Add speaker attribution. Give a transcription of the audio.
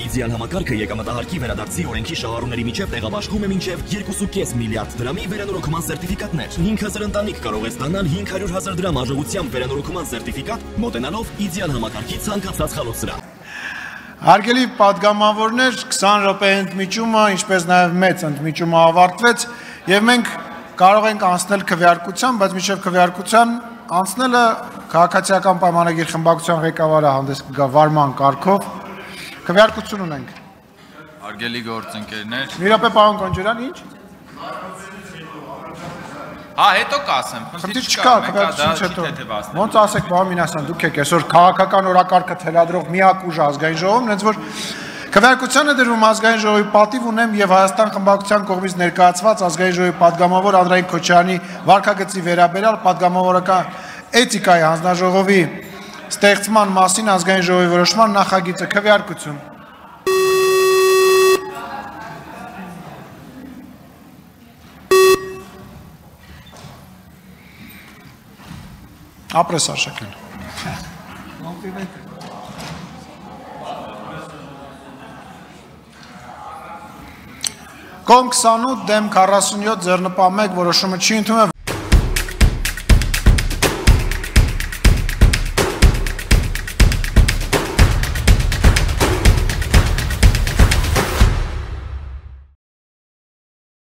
Speaker 1: իդեալ համակարգը եկամտահարկի վերադարձի օրենքի շահառուների միջև տեղաբաշխում է մինչև 2.5 միլիարդ դրամի վերանորոգման սերտիֆիկատներ։ 5000 ընտանիք կարող է ստանալ 500,000 դրամ արժողությամբ վերանորոգման սերտիֆիկատ, մոտենալով իդեալ համակարգի ցանկացած խալոցրան։
Speaker 2: Հարգելի պատգամավորներ, 20 րոպեի ընդմիջումը, ինչպես նաև մեծ ընդմիջումը ավարտվեց, եւ մենք կարող ենք անցնել քվեարկության, բայց մինչև քվեարկության անցնելը քաղաքացիական պայմանագիր խմբակցության ղեկավարը հանդես կգա վարման կարգով։ Քվեարկություն ունենք։
Speaker 3: Հարգելի գործընկերներ։
Speaker 2: Մի րոպե, պարոն Կոնջերյան, ինչ։
Speaker 3: Հետո կասեմ,
Speaker 2: խնդիր չկա, քվեարկությունից հետո։ Ոնց ասեք, պարոն Մինասյան, դուք եք այսօր քաղաքական օրակարգը թելադրող միակ ուժը ազգային ժողովում, հենց որ քվեարկությանը դրվում ազգային ժողովի պատիվ ունեմ եւ Հայաստան խմբակցության կողմից ներկայացված ազգային ժողովի падգամավոր Անդրեյ Քոչարյանի վարկագծի վերաբերյալ падգամավորական էթիկայի հանձնաժողովի ստեղծման մասին ազգային ժողովի որոշման նախագիծը քվեարկություն։ Ապրես Արշակյան։ Կողմ 28 դեմ 47 ձեռնպահ 1 որոշումը չի ընդունվել։